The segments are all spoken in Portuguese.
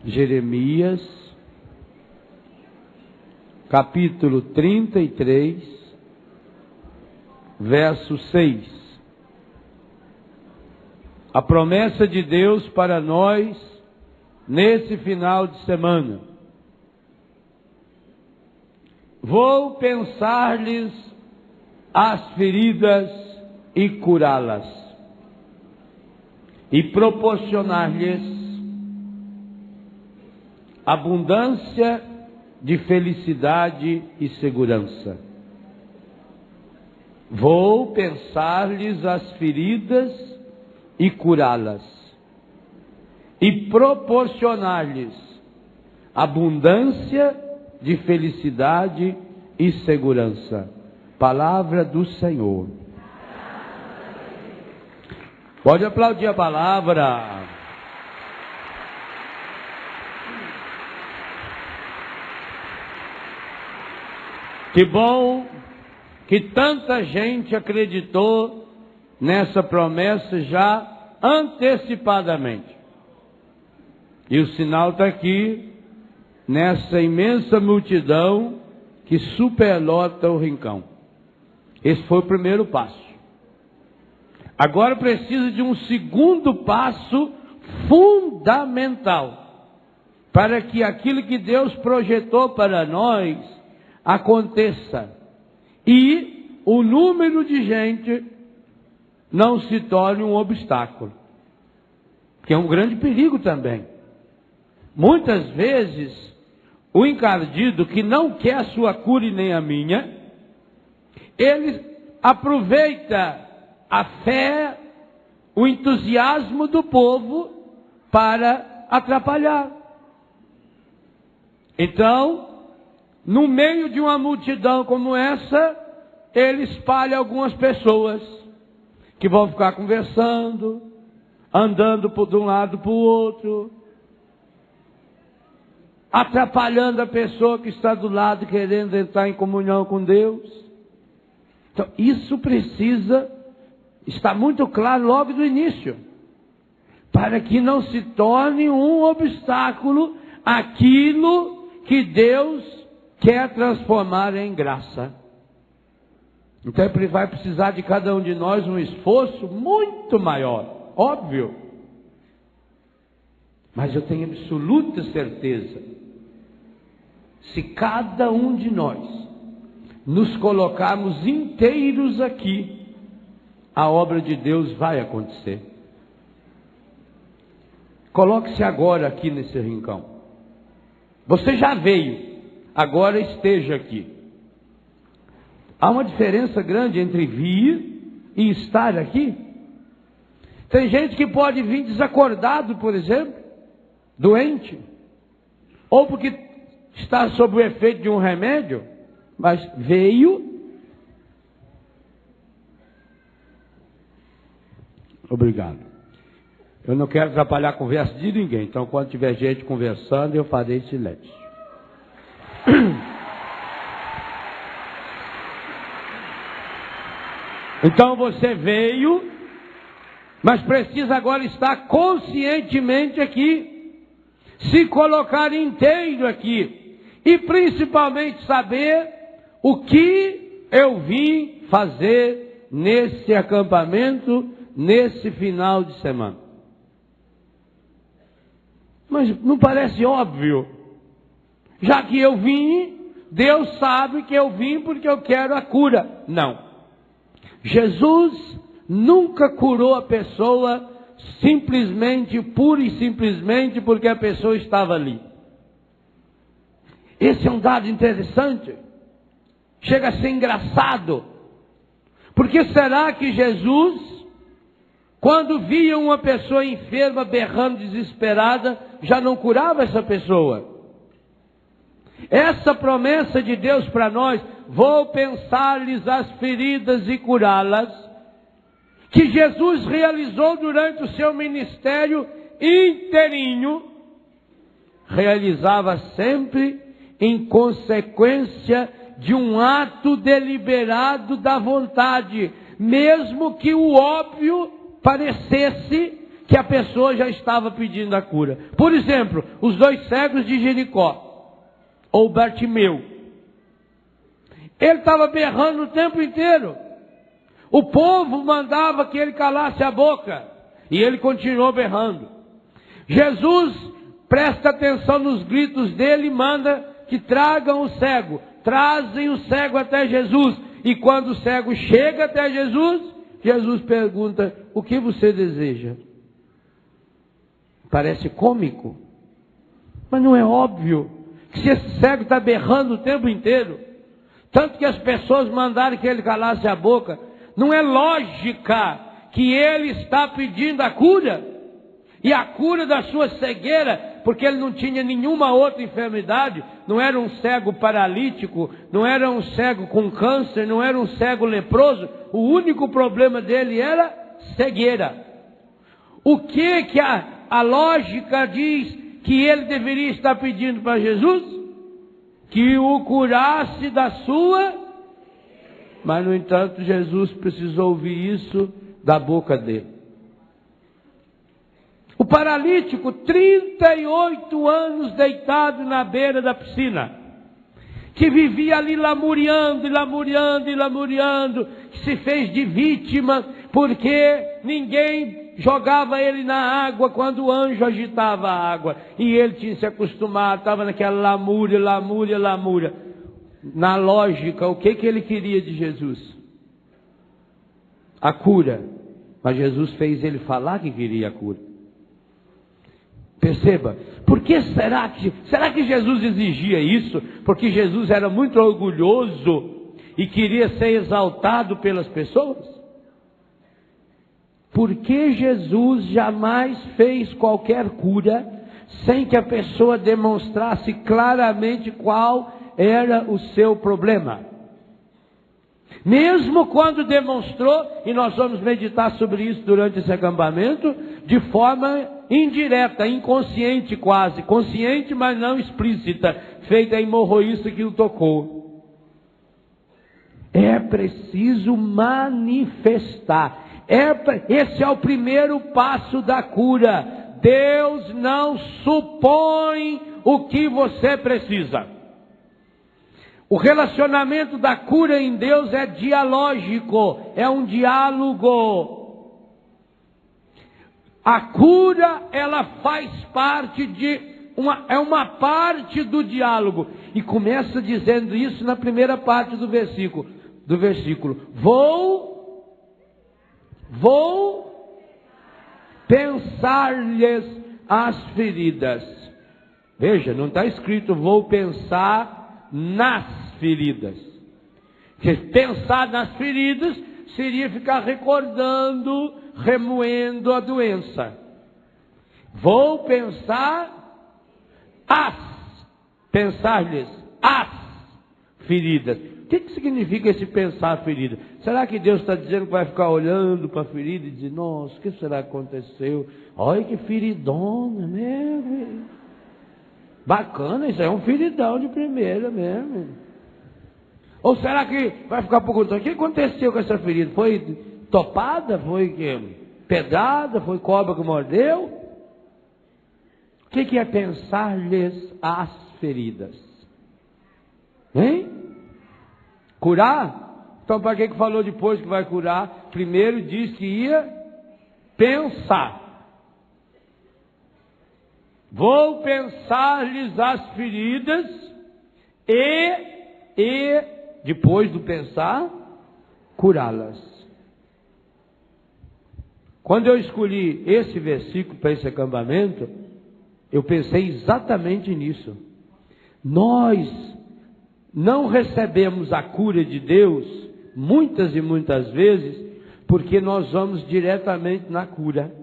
Jeremias, capítulo 33, verso 6. A promessa de Deus para nós nesse final de semana. Vou pensar-lhes as feridas e curá-las, e proporcionar-lhes abundância de felicidade e segurança. Vou pensar-lhes as feridas e curá-las, e proporcionar-lhes abundância de felicidade e segurança. Palavra do Senhor. Pode aplaudir a palavra. Que bom que tanta gente acreditou nessa promessa já antecipadamente. E o sinal está aqui, nessa imensa multidão que superlota o rincão. Esse foi o primeiro passo. Agora precisa de um segundo passo fundamental, para que aquilo que Deus projetou para nós aconteça. E o número de gente não se torne um obstáculo, que é um grande perigo também. Muitas vezes, o encardido que não quer a sua cura e nem a minha, ele aproveita a fé, o entusiasmo do povo para atrapalhar. Então, no meio de uma multidão como essa, ele espalha algumas pessoas que vão ficar conversando, andando de um lado para o outro, atrapalhando a pessoa que está do lado querendo entrar em comunhão com Deus. Então, isso precisa estar muito claro logo do início, para que não se torne um obstáculo aquilo que Deus quer transformar em graça. Então vai precisar de cada um de nós um esforço muito maior, óbvio. Mas eu tenho absoluta certeza, se cada um de nós nos colocarmos inteiros aqui, a obra de Deus vai acontecer. Coloque-se agora aqui nesse rincão. Você já veio, agora esteja aqui. Há uma diferença grande entre vir e estar aqui. Tem gente que pode vir desacordado, por exemplo, doente, ou porque está sob o efeito de um remédio, mas veio. Obrigado. Eu não quero atrapalhar a conversa de ninguém, então quando tiver gente conversando, eu farei silêncio. Então você veio, mas precisa agora estar conscientemente aqui, se colocar inteiro aqui, e principalmente saber o que eu vim fazer nesse acampamento, nesse final de semana. Mas não parece óbvio? Já que eu vim, Deus sabe que eu vim porque eu quero a cura. Não. Jesus nunca curou a pessoa simplesmente, pura e simplesmente porque a pessoa estava ali. Esse é um dado interessante. Chega a ser engraçado. Porque será que Jesus, quando via uma pessoa enferma berrando desesperada, já não curava essa pessoa? Essa promessa de Deus para nós, vou pensar-lhes as feridas e curá-las, que Jesus realizou durante o seu ministério inteirinho, realizava sempre em consequência de um ato deliberado da vontade, mesmo que o óbvio parecesse que a pessoa já estava pedindo a cura. Por exemplo, os 2 cegos de Jericó, ou Bartimeu. Ele estava berrando o tempo inteiro. O povo mandava que ele calasse a boca, e ele continuou berrando. Jesus presta atenção nos gritos dele e manda que tragam o cego. Trazem o cego até Jesus. E quando o cego chega até Jesus, Jesus pergunta: o que você deseja? Parece cômico, mas não é óbvio que se esse cego está berrando o tempo inteiro, tanto que as pessoas mandaram que ele calasse a boca, não é lógica que ele está pedindo a cura, e a cura da sua cegueira, porque ele não tinha nenhuma outra enfermidade, não era um cego paralítico, não era um cego com câncer, não era um cego leproso, o único problema dele era cegueira. O que a lógica diz que ele deveria estar pedindo para Jesus? Que o curasse da sua... Mas, no entanto, Jesus precisou ouvir isso da boca dele. O paralítico, 38 anos deitado na beira da piscina, que vivia ali lamuriando, que se fez de vítima, porque ninguém jogava ele na água quando o anjo agitava a água, e ele tinha se acostumado, estava naquela lamúria. Na lógica, o que ele queria de Jesus? A cura. Mas Jesus fez ele falar que queria a cura. Perceba, por que será que Jesus exigia isso? Porque Jesus era muito orgulhoso e queria ser exaltado pelas pessoas? Porque Jesus jamais fez qualquer cura sem que a pessoa demonstrasse claramente qual era o seu problema. Mesmo quando demonstrou, e nós vamos meditar sobre isso durante esse acampamento, de forma indireta, inconsciente quase, consciente mas não explícita, feita a hemorroísta que o tocou. É preciso manifestar. Esse é o primeiro passo da cura. Deus não supõe o que você precisa. O relacionamento da cura em Deus é dialógico, é um diálogo. A cura, ela faz parte é uma parte do diálogo. E começa dizendo isso na primeira parte do versículo. Vou pensar-lhes as feridas. Veja, não está escrito vou pensar nas feridas. Porque pensar nas feridas seria ficar recordando, remoendo a doença. Vou pensar-lhes as feridas. O que significa esse pensar ferida? Será que Deus está dizendo que vai ficar olhando para a ferida e dizer, nossa, o que será que aconteceu? Olha que feridona mesmo. Bacana, isso é um feridão de primeira mesmo. Ou será que vai ficar perguntando, o que aconteceu com essa ferida? Foi topada? Foi pedrada? Foi cobra que mordeu? O que é pensar-lhes as feridas? Hein? Curar? Então para que falou depois que vai curar? Primeiro diz que ia pensar. Vou pensar-lhes as feridas e depois do pensar, curá-las. Quando eu escolhi esse versículo para esse acampamento, eu pensei exatamente nisso. Nós não recebemos a cura de Deus, muitas e muitas vezes, porque nós vamos diretamente na cura.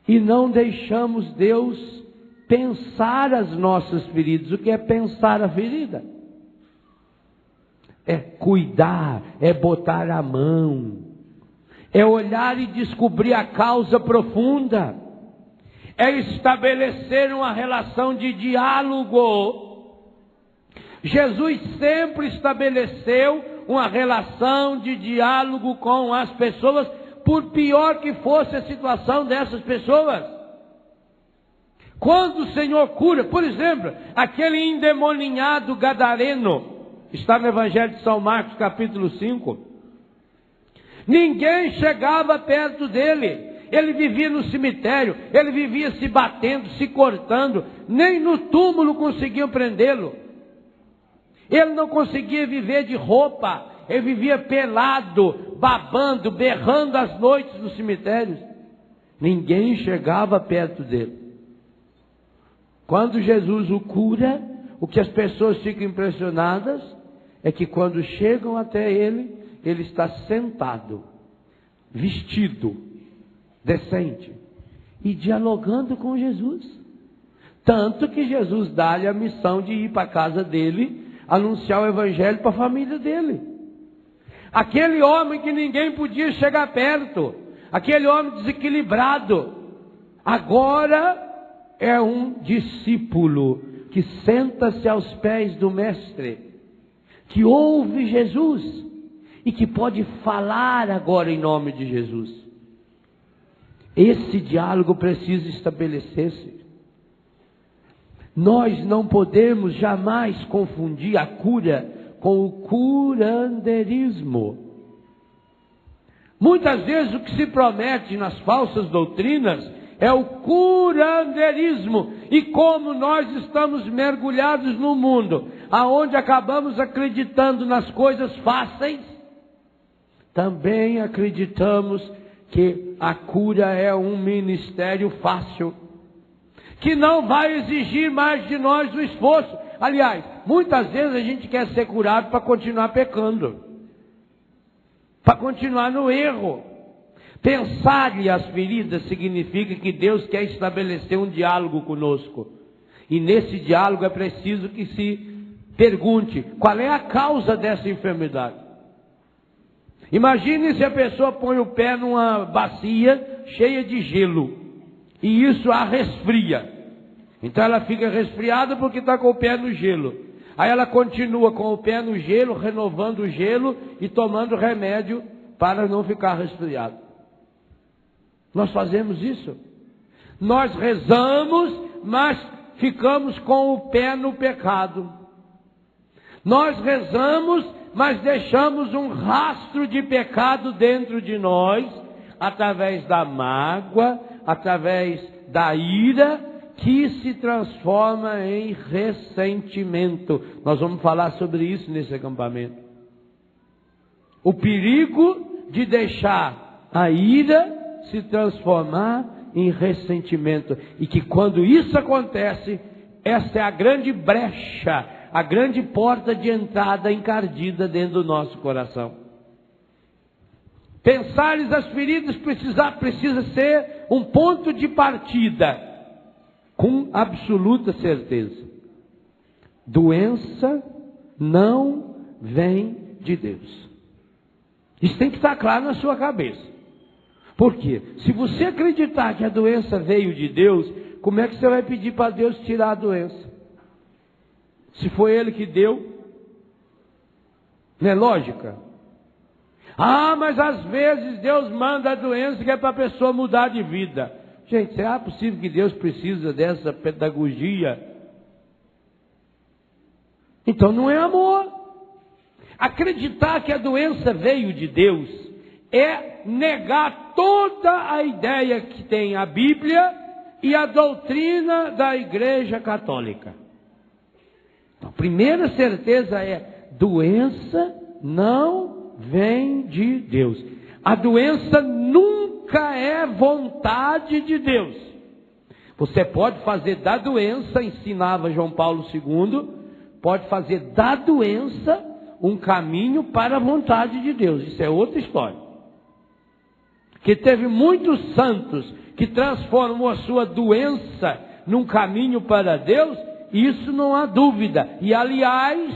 E não deixamos Deus pensar as nossas feridas. O que é pensar a ferida? É cuidar, é botar a mão, é olhar e descobrir a causa profunda, é estabelecer uma relação de diálogo. Jesus sempre estabeleceu uma relação de diálogo com as pessoas, por pior que fosse a situação dessas pessoas. Quando o Senhor cura, por exemplo, aquele endemoninhado gadareno, está no Evangelho de São Marcos, capítulo 5. Ninguém chegava perto dele. Ele vivia no cemitério, ele vivia se batendo, se cortando, nem no túmulo conseguiam prendê-lo. Ele não conseguia viver de roupa, ele vivia pelado, babando, berrando às noites nos cemitérios. Ninguém chegava perto dele. Quando Jesus o cura, o que as pessoas ficam impressionadas é que quando chegam até ele, ele está sentado, vestido, decente, e dialogando com Jesus. Tanto que Jesus dá-lhe a missão de ir para a casa dele, anunciar o evangelho para a família dele. Aquele homem que ninguém podia chegar perto, aquele homem desequilibrado, agora é um discípulo que senta-se aos pés do mestre, que ouve Jesus e que pode falar agora em nome de Jesus. Esse diálogo precisa estabelecer-se. Nós não podemos jamais confundir a cura com o curanderismo. Muitas vezes o que se promete nas falsas doutrinas é o curanderismo. E como nós estamos mergulhados no mundo, aonde acabamos acreditando nas coisas fáceis, também acreditamos que a cura é um ministério fácil, que não vai exigir mais de nós o esforço. Aliás, muitas vezes a gente quer ser curado para continuar pecando, para continuar no erro. Pensar-lhe as feridas significa que Deus quer estabelecer um diálogo conosco. E nesse diálogo é preciso que se pergunte qual é a causa dessa enfermidade. Imagine se a pessoa põe o pé numa bacia cheia de gelo e isso a resfria. Então ela fica resfriada porque está com o pé no gelo. Aí ela continua com o pé no gelo, renovando o gelo e tomando remédio para não ficar resfriado. Nós fazemos isso. Nós rezamos, mas ficamos com o pé no pecado. Nós rezamos, mas deixamos um rastro de pecado dentro de nós, através da mágoa, através da ira, que se transforma em ressentimento. Nós vamos falar sobre isso nesse acampamento. O perigo de deixar a ira se transformar em ressentimento. E que quando isso acontece, essa é a grande brecha, a grande porta de entrada encardida dentro do nosso coração. Pensares as feridas precisa ser um ponto de partida, com absoluta certeza. Doença não vem de Deus. Isso tem que estar claro na sua cabeça. Por quê? Se você acreditar que a doença veio de Deus, como é que você vai pedir para Deus tirar a doença? Se foi Ele que deu, não é lógica? Ah, mas às vezes Deus manda a doença que é para a pessoa mudar de vida. Gente, será possível que Deus precisa dessa pedagogia? Então não é amor. Acreditar que a doença veio de Deus é negar toda a ideia que tem a Bíblia e a doutrina da Igreja Católica. Então, a primeira certeza é: doença não vem de Deus. A doença nunca é vontade de Deus. Você pode fazer da doença, ensinava João Paulo II, pode fazer da doença um caminho para a vontade de Deus. Isso é outra história. Que teve muitos santos que transformou a sua doença num caminho para Deus, isso não há dúvida. E aliás,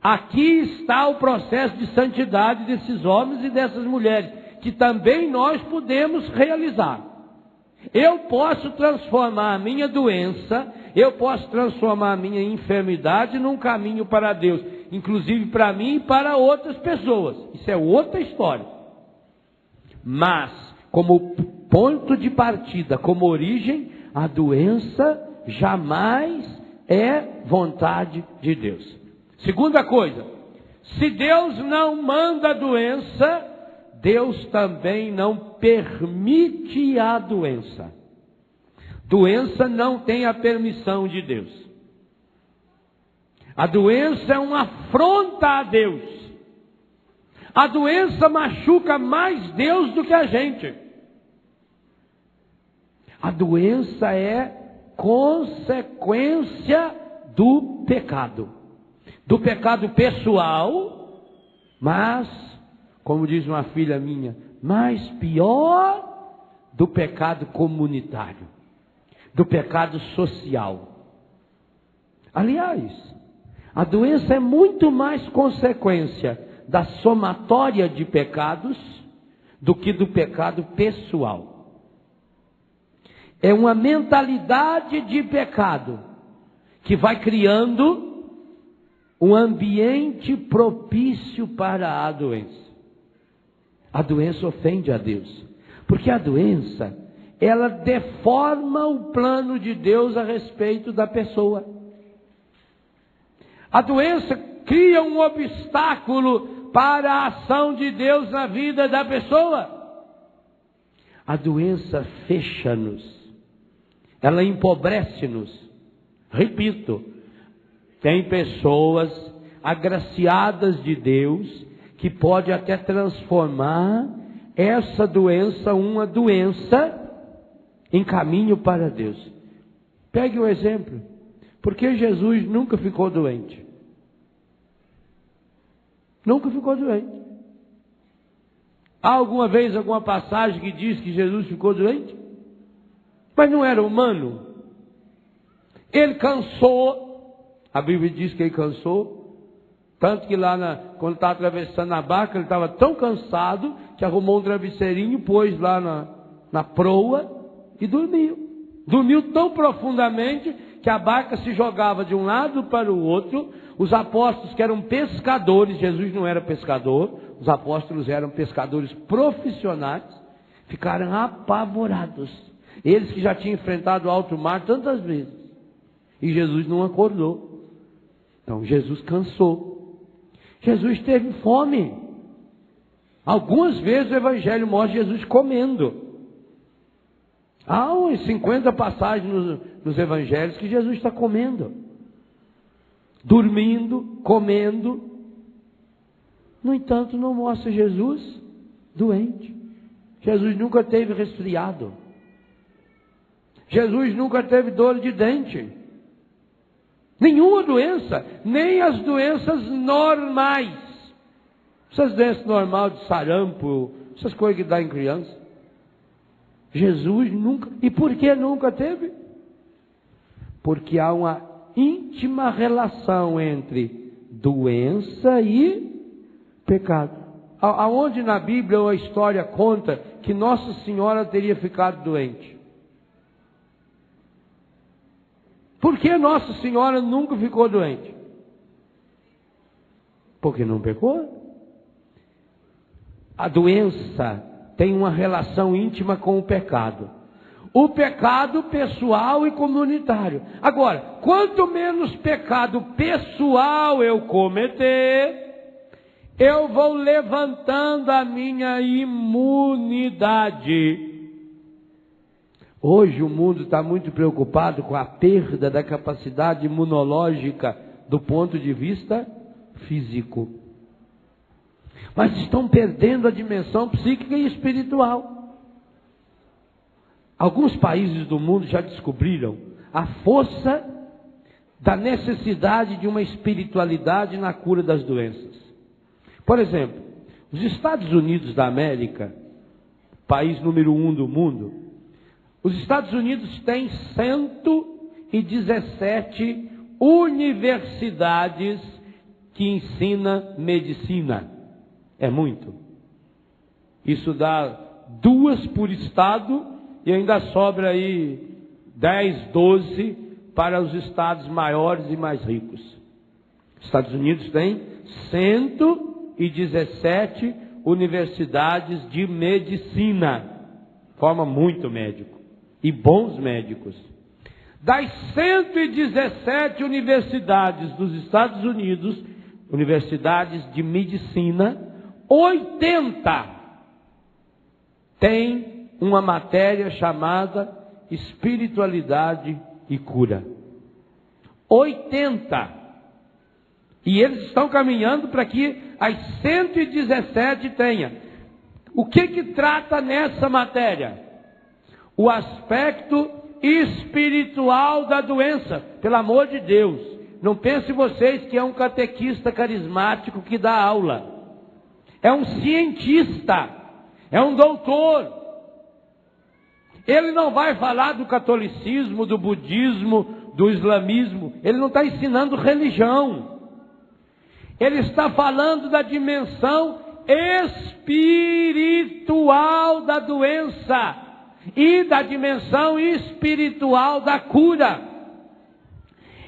aqui está o processo de santidade desses homens e dessas mulheres, que também nós podemos realizar. Eu posso transformar a minha doença, eu posso transformar a minha enfermidade num caminho para Deus, inclusive para mim e para outras pessoas. Isso é outra história. Mas, como ponto de partida, como origem, a doença jamais é vontade de Deus. Segunda coisa, se Deus não manda a doença, Deus também não permite a doença. Doença não tem a permissão de Deus. A doença é uma afronta a Deus. A doença machuca mais Deus do que a gente. A doença é consequência do pecado. Do pecado pessoal, mas, como diz uma filha minha, mais pior, do pecado comunitário. Do pecado social. Aliás, a doença é muito mais consequência da somatória de pecados do que do pecado pessoal. É uma mentalidade de pecado que vai criando um ambiente propício para a doença. A doença ofende a Deus, porque a doença, ela deforma o plano de Deus a respeito da pessoa. A doença cria um obstáculo para a ação de Deus na vida da pessoa. A doença fecha-nos, ela empobrece-nos. Repito, tem pessoas agraciadas de Deus que pode até transformar essa doença, uma doença, em caminho para Deus. Pegue um exemplo. Por que Jesus nunca ficou doente? Nunca ficou doente. Há alguma vez alguma passagem que diz que Jesus ficou doente? Mas não era humano. Ele cansou. A Bíblia diz que ele cansou. Tanto que lá, quando estava atravessando a barca, ele estava tão cansado que arrumou um travesseirinho, pôs lá na proa e dormiu. Dormiu tão profundamente que a barca se jogava de um lado para o outro. Os apóstolos, que eram pescadores, Jesus não era pescador, os apóstolos eram pescadores profissionais, ficaram apavorados. Eles que já tinham enfrentado o alto mar tantas vezes. E Jesus não acordou. Então Jesus cansou. Jesus teve fome. Algumas vezes o Evangelho mostra Jesus comendo. Há uns 50 passagens nos Evangelhos que Jesus está comendo, dormindo, comendo. No entanto, não mostra Jesus doente. Jesus nunca teve resfriado. Jesus nunca teve dor de dente. Nenhuma doença, nem as doenças normais. Essas doenças normais de sarampo, essas coisas que dá em criança. Jesus nunca. E por que nunca teve? Porque há uma íntima relação entre doença e pecado. Aonde na Bíblia a história conta que Nossa Senhora teria ficado doente? Por que Nossa Senhora nunca ficou doente? Porque não pecou. A doença tem uma relação íntima com o pecado. O pecado pessoal e comunitário. Agora, quanto menos pecado pessoal eu cometer, eu vou levantando a minha imunidade. Hoje o mundo está muito preocupado com a perda da capacidade imunológica do ponto de vista físico. Mas estão perdendo a dimensão psíquica e espiritual. Alguns países do mundo já descobriram a força da necessidade de uma espiritualidade na cura das doenças. Por exemplo, os Estados Unidos da América, país número 1 do mundo, os Estados Unidos têm 117 universidades que ensinam medicina. É muito. Isso dá 2 por estado e ainda sobra aí 10, 12 para os estados maiores e mais ricos. Os Estados Unidos têm 117 universidades de medicina. Forma muito médico. E bons médicos. Das 117 universidades dos Estados Unidos, universidades de medicina, 80 têm uma matéria chamada espiritualidade e cura. 80. E eles estão caminhando para que as 117 tenha. O que trata nessa matéria? O aspecto espiritual da doença. Pelo amor de Deus, não pense vocês que é um catequista carismático que dá aula. É um cientista, é um doutor. Ele não vai falar do catolicismo, do budismo, do islamismo. Ele não está ensinando religião. Ele está falando da dimensão espiritual da doença e da dimensão espiritual da cura.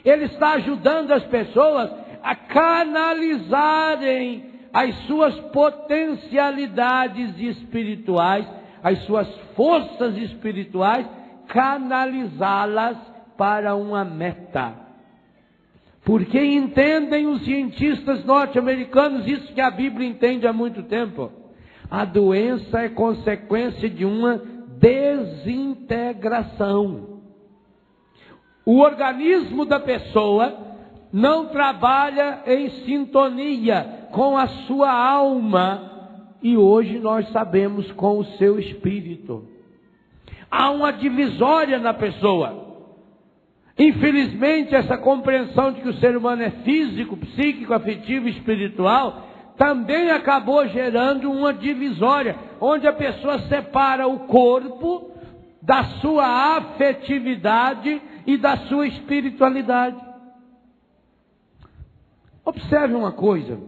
Ele está ajudando as pessoas a canalizarem as suas potencialidades espirituais, as suas forças espirituais, canalizá-las para uma meta. Porque entendem os cientistas norte-americanos isso que a Bíblia entende há muito tempo. A doença é consequência de uma desintegração. O organismo da pessoa não trabalha em sintonia com a sua alma e hoje nós sabemos com o seu espírito. Há uma divisória na pessoa. Infelizmente, essa compreensão de que o ser humano é físico, psíquico, afetivo e espiritual também acabou gerando uma divisória, onde a pessoa separa o corpo da sua afetividade e da sua espiritualidade. Observe uma coisa,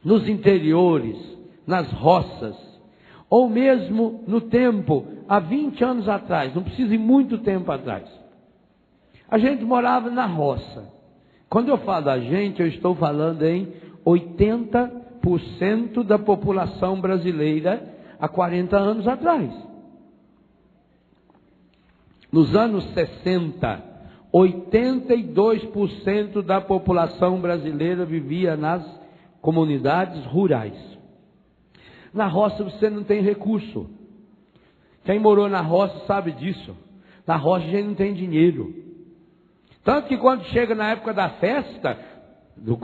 nos interiores, nas roças, ou mesmo no tempo, há 20 anos atrás, não precisa ir muito tempo atrás, a gente morava na roça. Quando eu falo da gente, eu estou falando em 80% da população brasileira há 40 anos atrás. Nos anos 60, 82% da população brasileira vivia nas comunidades rurais. Na roça você não tem recurso. Quem morou na roça sabe disso. Na roça a gente não tem dinheiro. Tanto que quando chega na época da festa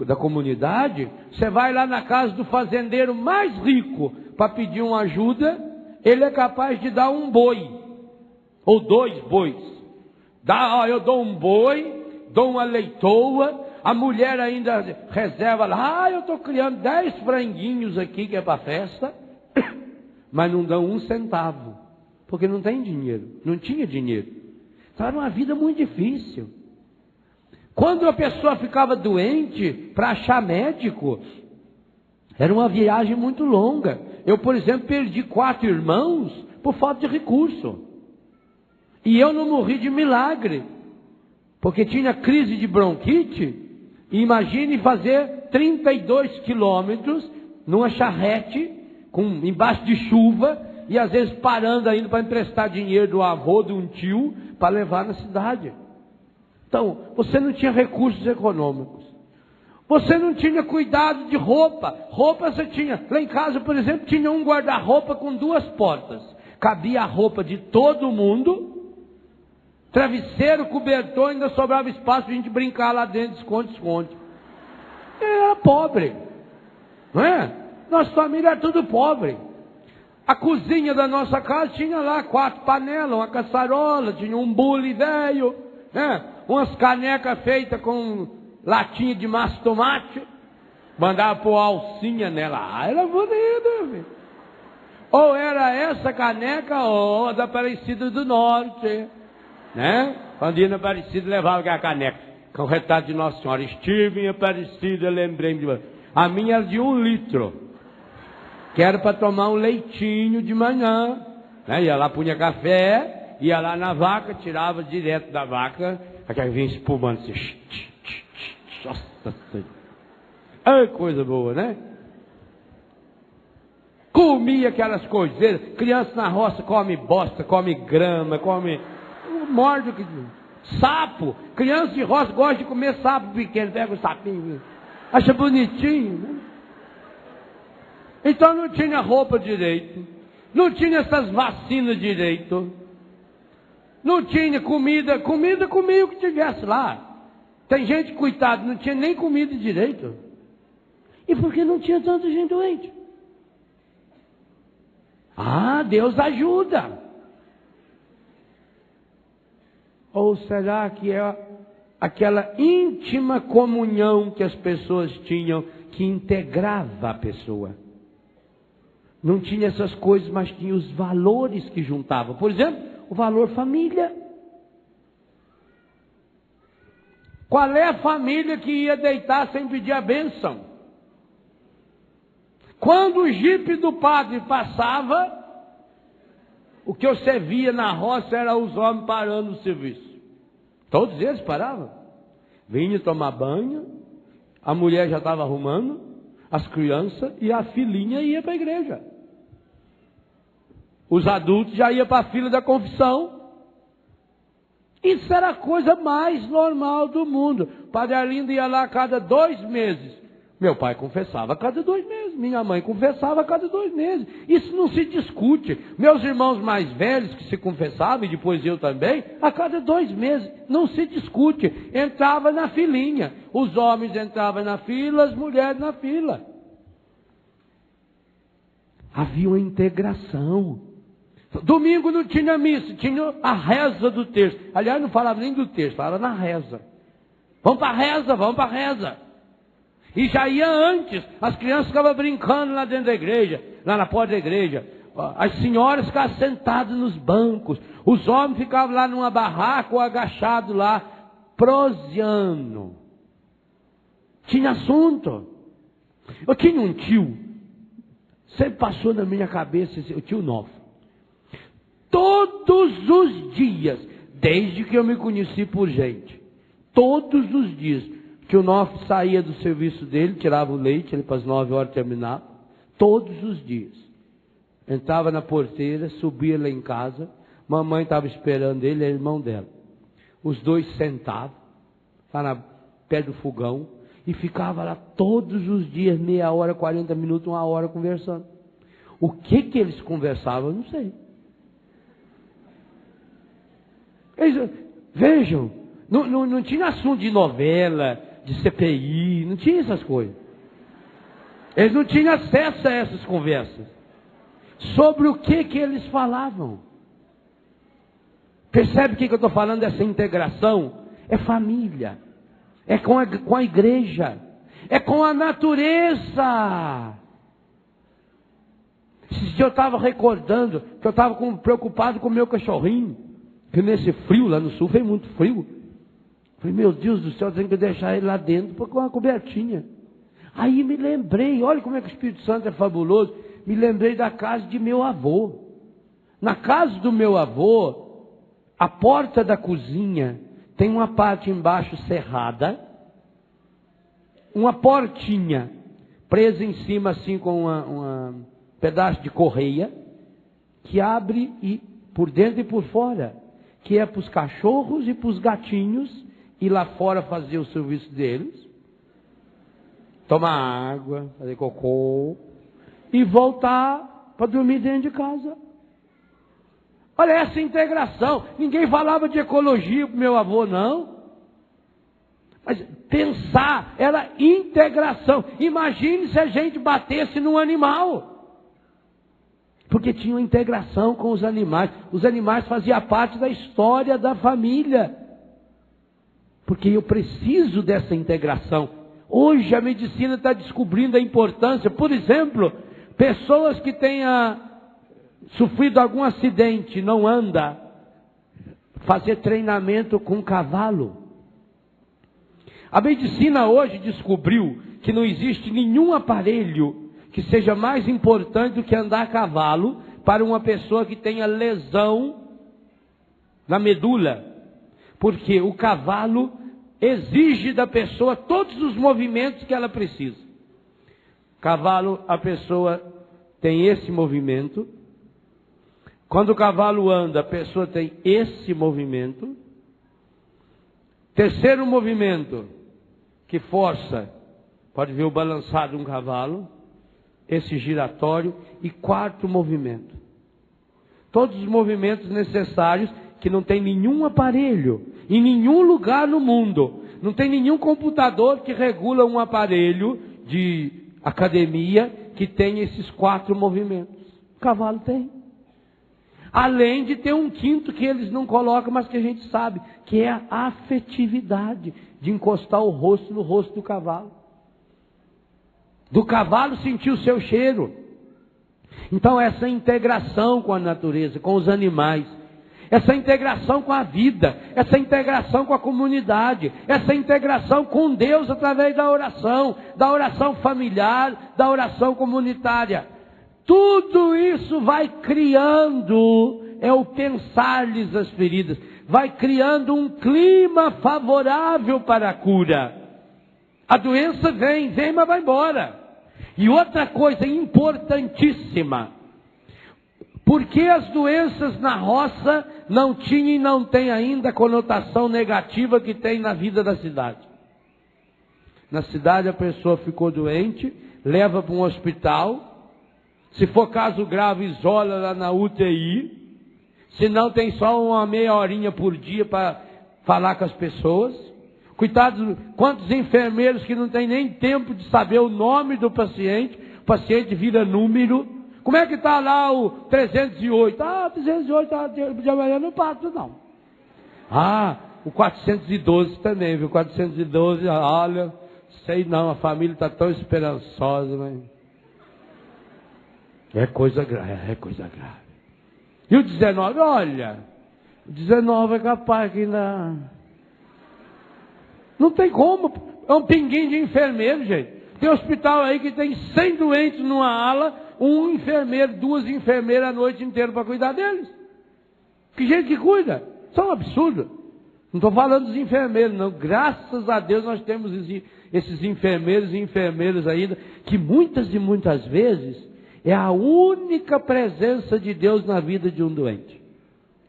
da comunidade, você vai lá na casa do fazendeiro mais rico para pedir uma ajuda, ele é capaz de dar um boi, ou 2 bois. Eu dou um boi, dou uma leitoa, a mulher ainda reserva lá, eu estou criando 10 franguinhos aqui que é para a festa, mas não dão 1 centavo, porque não tem dinheiro, não tinha dinheiro. Então era uma vida muito difícil. Quando a pessoa ficava doente, para achar médico, era uma viagem muito longa. Eu, por exemplo, perdi 4 irmãos por falta de recurso. E eu não morri de milagre, porque tinha crise de bronquite. E imagine fazer 32 quilômetros numa charrete, embaixo de chuva, e às vezes parando ainda para emprestar dinheiro do avô, de um tio, para levar na cidade. Então, você não tinha recursos econômicos. Você não tinha cuidado de roupa. Roupa você tinha. Lá em casa, por exemplo, tinha um guarda-roupa com 2 portas. Cabia a roupa de todo mundo. Travesseiro, cobertor, ainda sobrava espaço para a gente brincar lá dentro, esconde-esconde. Era pobre. Não é? Nossa família era tudo pobre. A cozinha da nossa casa tinha lá 4 panelas, uma caçarola, tinha um bule velho, né? Umas canecas feitas com latinha de massa de tomate, mandava pôr alcinha nela, era bonita, filho. Ou era essa caneca, ou da Aparecida do Norte, né? Quando ia na Aparecida, levava aquela caneca, com o retrato de Nossa Senhora. Estive em Aparecida, lembrei-me de... A minha era de 1 litro, que era para tomar um leitinho de manhã, né? Ia lá, punha café, ia lá na vaca, tirava direto da vaca, aquela vinha espumando assim. Nossa Senhora. Ai, coisa boa, né? comia aquelas coiseiras. Criança na roça come bosta, come grama, come... morde o que... Sapo. Criança de roça gosta de comer sapo pequeno. Pega o sapinho, acha bonitinho, né? Então não tinha roupa direito, não tinha essas vacinas direito, não tinha comida comia o que tivesse lá. Tem gente, coitado, não tinha nem comida direito. E por que não tinha tanta gente doente? Ah, Deus ajuda. Ou será que é aquela íntima comunhão que as pessoas tinham que integrava a pessoa? Não tinha essas coisas, mas tinha os valores que juntavam. Por exemplo, o valor família. Qual é a família que ia deitar sem pedir a bênção? Quando o jipe do padre passava, o que você via na roça era os homens parando o serviço. Todos eles paravam. Vinha tomar banho, a mulher já estava arrumando, as crianças, e a filhinha ia para a igreja. Os adultos já iam para a fila da confissão. Isso era a coisa mais normal do mundo. O Padre Arlindo ia lá a cada 2 meses. Meu pai confessava a cada 2 meses. Minha mãe confessava a cada 2 meses. Isso não se discute. Meus irmãos mais velhos que se confessavam, e depois eu também, a cada 2 meses. Não se discute. Entrava na filinha. Os homens entravam na fila, as mulheres na fila. Havia uma integração. Domingo não tinha missa, tinha a reza do terço. Aliás, não falava nem do terço, falava na reza. Vamos para a reza, vamos para a reza. E já ia antes, as crianças ficavam brincando lá dentro da igreja, lá na porta da igreja. As senhoras ficavam sentadas nos bancos, os homens ficavam lá numa barraca ou agachados lá, proseando. Tinha assunto. Eu tinha um tio, sempre passou na minha cabeça, o tio Novo. Todos os dias, desde que eu me conheci por gente, todos os dias, que o Nof saía do serviço dele, tirava o leite, ele para as 9 horas terminava, todos os dias. Entrava na porteira, subia lá em casa, mamãe estava esperando ele, é irmão dela. Os dois sentavam, lá perto do fogão, e ficava lá todos os dias, meia hora, 40 minutos, 1 hora conversando. O que eles conversavam, eu não sei. Eles, vejam, não tinha assunto de novela, de CPI, não tinha essas coisas. Eles não tinham acesso a essas conversas. Sobre o que eles falavam. Percebe o que eu estou falando dessa integração? É família, é com a igreja, é com a natureza. Esse dia eu estava recordando que eu estava preocupado com o meu cachorrinho. Que nesse frio, lá no sul, fez muito frio. Falei, meu Deus do céu, tem que deixar ele lá dentro com uma cobertinha. Aí me lembrei, olha como é que o Espírito Santo é fabuloso. Me lembrei da casa de meu avô. Na casa do meu avô, a porta da cozinha tem uma parte embaixo cerrada, uma portinha presa em cima assim com um pedaço de correia, que abre por dentro e por fora. Que é para os cachorros e para os gatinhos ir lá fora fazer o serviço deles, tomar água, fazer cocô e voltar para dormir dentro de casa. Olha essa integração. Ninguém falava de ecologia para o meu avô, não. Mas pensar era integração. Imagine se a gente batesse num animal. Porque tinha uma integração com os animais. Os animais faziam parte da história da família. Porque eu preciso dessa integração. Hoje a medicina está descobrindo a importância. Por exemplo, pessoas que tenham sofrido algum acidente, não anda, fazer treinamento com cavalo. A medicina hoje descobriu que não existe nenhum aparelho que seja mais importante do que andar a cavalo para uma pessoa que tenha lesão na medula. Porque o cavalo exige da pessoa todos os movimentos que ela precisa. Cavalo, a pessoa tem esse movimento. Quando o cavalo anda, a pessoa tem esse movimento. Terceiro movimento, que força, pode ver o balançar de um cavalo, esse giratório. E quarto movimento, todos os movimentos necessários, que não tem nenhum aparelho, em nenhum lugar no mundo, não tem nenhum computador que regula um aparelho de academia que tem esses quatro movimentos. O cavalo tem. Além de ter um quinto que eles não colocam, mas que a gente sabe, que é a afetividade de encostar o rosto no rosto do cavalo. Do cavalo sentir o seu cheiro. Então essa integração com a natureza, com os animais, essa integração com a vida, essa integração com a comunidade, essa integração com Deus através da oração familiar, da oração comunitária. Tudo isso vai criando, é o pensar-lhes as feridas, vai criando um clima favorável para a cura. A doença vem, mas vai embora. E outra coisa importantíssima, porque as doenças na roça não tinham e não têm ainda a conotação negativa que tem na vida da cidade. Na cidade a pessoa ficou doente, leva para um hospital. Se for caso grave, isola lá na UTI. Se não, tem só uma meia horinha por dia para falar com as pessoas. Coitado, quantos enfermeiros que não tem nem tempo de saber o nome do paciente. O paciente vira número. Como é que está lá o 308? 308 de amanhã não passa não. O 412 também, viu? 412, olha, sei não, a família está tão esperançosa, mas... É coisa grave. E o 19, olha, o 19 é capaz que ainda... Não tem como, é um pinguim de enfermeiro, gente. Tem hospital aí que tem 100 doentes numa ala, um enfermeiro, 2 enfermeiras a noite inteira para cuidar deles. Que gente que cuida? Isso é um absurdo. Não estou falando dos enfermeiros, não. Graças a Deus nós temos esses enfermeiros e enfermeiras ainda, que muitas e muitas vezes... é a única presença de Deus na vida de um doente.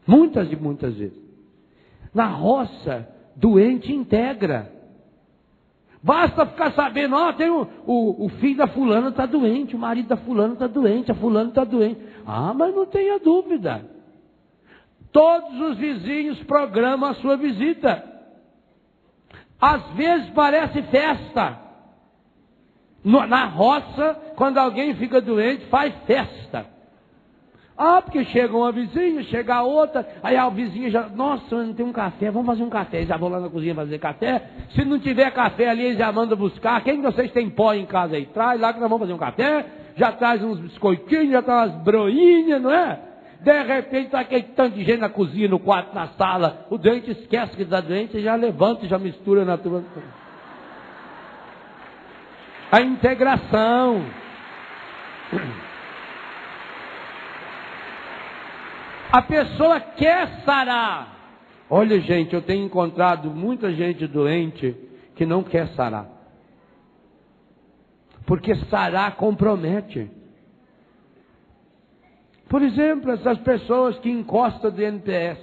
Muitas e muitas vezes. Na roça, doente integra. Basta ficar sabendo, tem o filho da fulana está doente, o marido da fulana está doente, a fulana está doente. Mas não tenha dúvida. Todos os vizinhos programam a sua visita. Às vezes parece festa. Na roça, quando alguém fica doente, faz festa. Porque chega uma vizinha, chega a outra, aí a vizinha já, nossa, não tem um café, vamos fazer um café. Eles já vão lá na cozinha fazer café. Se não tiver café ali, eles já mandam buscar. Quem de vocês tem pó em casa aí? Traz lá que nós vamos fazer um café. Já traz uns biscoitinhos, já traz umas broinhas, não é? De repente está aquele tanto de gente na cozinha, no quarto, na sala. O doente esquece que está doente, já levanta e já mistura na turma. A integração. A pessoa quer sarar. Olha, gente, eu tenho encontrado muita gente doente que não quer sarar. Porque sarar compromete. Por exemplo, essas pessoas que encostam do NPS.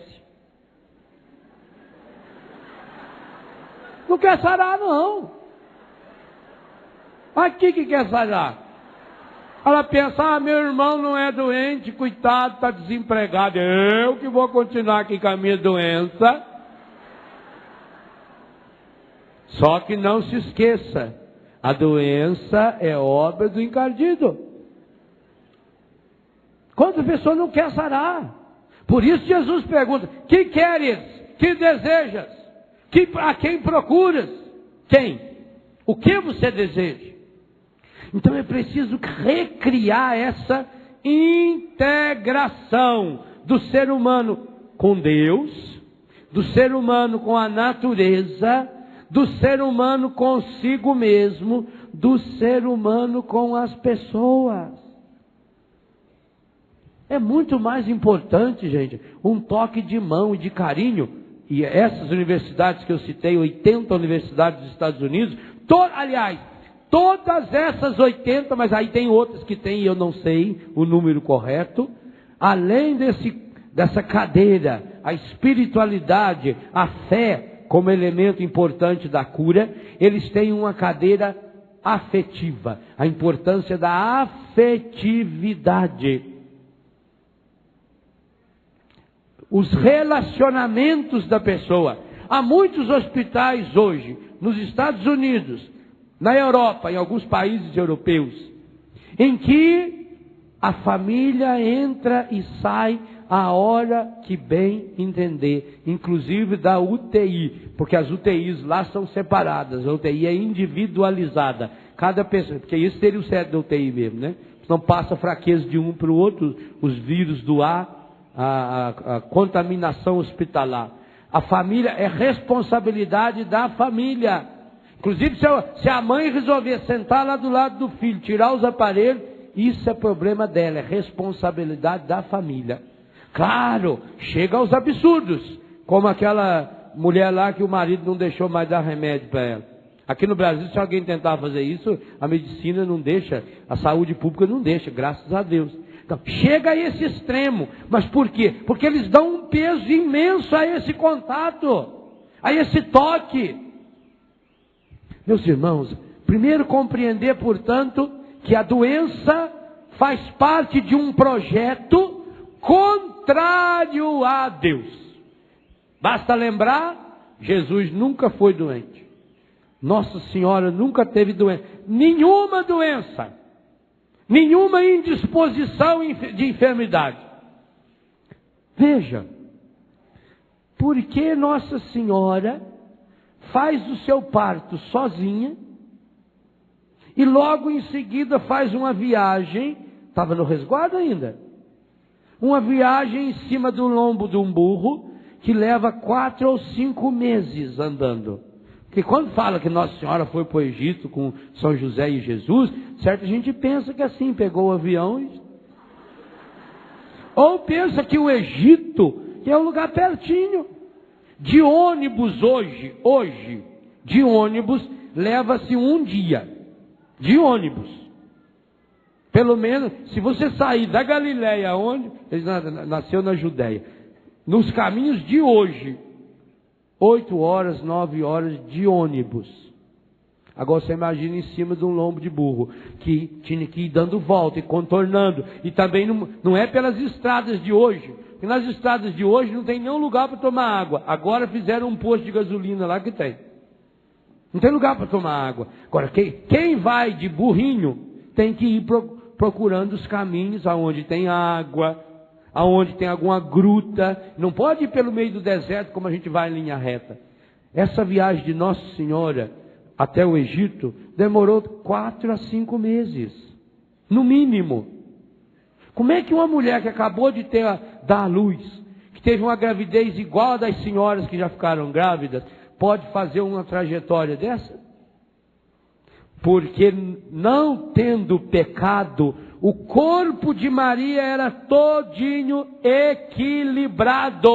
Não quer sarar, não. Aqui que quer sarar. Ela pensa, meu irmão não é doente, coitado, está desempregado. Eu que vou continuar aqui com a minha doença. Só que não se esqueça, a doença é obra do encardido. Quantas pessoas não querem sarar? Por isso Jesus pergunta, que queres? Que desejas? A quem procuras? Quem? O que você deseja? Então é preciso recriar essa integração do ser humano com Deus, do ser humano com a natureza, do ser humano consigo mesmo, do ser humano com as pessoas. É muito mais importante, gente, um toque de mão e de carinho. E essas universidades que eu citei, 80 universidades dos Estados Unidos, aliás, Todas essas 80, mas aí tem outras que tem e eu não sei o número correto, além dessa cadeira, a espiritualidade, a fé como elemento importante da cura, eles têm uma cadeira afetiva, a importância da afetividade. Os relacionamentos da pessoa. Há muitos hospitais hoje, nos Estados Unidos, na Europa, em alguns países europeus, em que a família entra e sai a hora que bem entender, inclusive da UTI, porque as UTIs lá são separadas, a UTI é individualizada, cada pessoa, porque isso seria o certo da UTI mesmo, né? Não passa fraqueza de um para o outro, os vírus do ar, a contaminação hospitalar. A família é responsabilidade da família. Inclusive, se a mãe resolver sentar lá do lado do filho, tirar os aparelhos, isso é problema dela, é responsabilidade da família. Claro, chega aos absurdos, como aquela mulher lá que o marido não deixou mais dar remédio para ela. Aqui no Brasil, se alguém tentar fazer isso, a medicina não deixa, a saúde pública não deixa, graças a Deus. Então, chega a esse extremo. Mas por quê? Porque eles dão um peso imenso a esse contato, a esse toque. Meus irmãos, primeiro compreender, portanto, que a doença faz parte de um projeto contrário a Deus. Basta lembrar, Jesus nunca foi doente. Nossa Senhora nunca teve doença. Nenhuma doença. Nenhuma indisposição de enfermidade. Veja, por que Nossa Senhora faz o seu parto sozinha e logo em seguida faz uma viagem, estava no resguardo ainda, uma viagem em cima do lombo de um burro que leva 4 ou 5 meses andando? Porque quando fala que Nossa Senhora foi para o Egito com São José e Jesus, certa gente pensa que assim, pegou o avião e... Ou pensa que o Egito é um lugar pertinho. De ônibus hoje, de ônibus, leva-se um dia. De ônibus. Pelo menos, se você sair da Galileia, onde ele nasceu na Judéia, nos caminhos de hoje, 8 horas, 9 horas de ônibus. Agora você imagina em cima de um lombo de burro, que tinha que ir dando volta e contornando. E também não é pelas estradas de hoje. Porque nas estradas de hoje não tem nenhum lugar para tomar água. Agora fizeram um posto de gasolina lá que tem. Não tem lugar para tomar água. Agora, quem vai de burrinho tem que ir procurando os caminhos aonde tem água, aonde tem alguma gruta. Não pode ir pelo meio do deserto como a gente vai em linha reta. Essa viagem de Nossa Senhora até o Egito demorou 4 a 5 meses, no mínimo. Como é que uma mulher que acabou de dar à luz, que teve uma gravidez igual a das senhoras que já ficaram grávidas, pode fazer uma trajetória dessa? Porque não tendo pecado, o corpo de Maria era todinho equilibrado.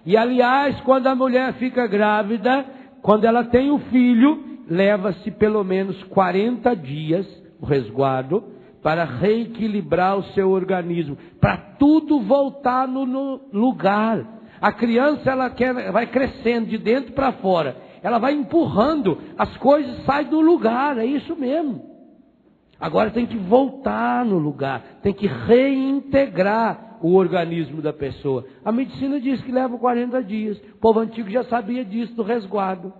E aliás, quando a mulher fica grávida, quando ela tem o filho, leva-se pelo menos 40 dias, o resguardo, para reequilibrar o seu organismo, para tudo voltar no lugar. A criança vai crescendo de dentro para fora, ela vai empurrando, as coisas saem do lugar, é isso mesmo. Agora tem que voltar no lugar, tem que reintegrar o organismo da pessoa. A medicina diz que leva 40 dias, o povo antigo já sabia disso, do resguardo.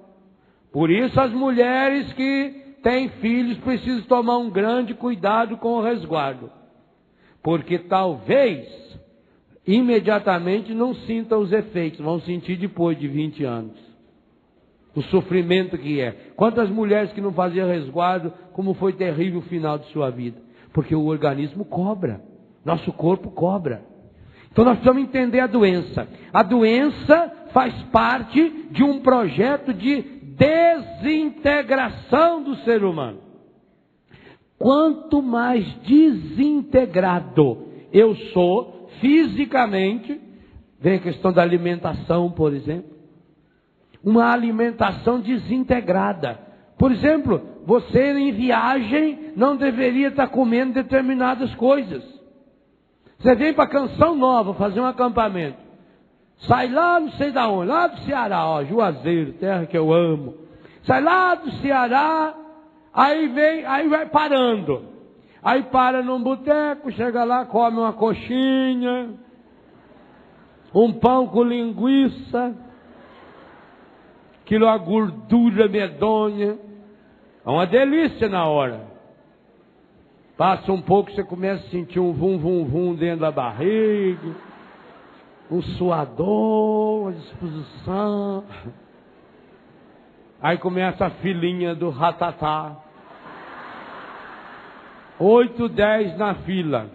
Por isso as mulheres que têm filhos precisam tomar um grande cuidado com o resguardo. Porque talvez, imediatamente não sintam os efeitos, vão sentir depois de 20 anos. O sofrimento que é. Quantas mulheres que não faziam resguardo, como foi terrível o final de sua vida. Porque o organismo cobra, nosso corpo cobra. Então nós precisamos entender a doença. A doença faz parte de um projeto de desintegração do ser humano. Quanto mais desintegrado eu sou fisicamente, vem a questão da alimentação, por exemplo. Uma alimentação desintegrada. Por exemplo, você em viagem não deveria estar comendo determinadas coisas. Você vem para Canção Nova fazer um acampamento. Sai lá não sei da onde, lá do Ceará, ó, Juazeiro, terra que eu amo. Sai lá do Ceará, aí vai parando. Aí para num boteco, chega lá, come uma coxinha, um pão com linguiça, aquilo a gordura medonha. É uma delícia na hora. Passa um pouco, você começa a sentir um vum dentro da barriga, um suador, uma disposição. Aí começa a filinha do ratatá. 8, 10 na fila.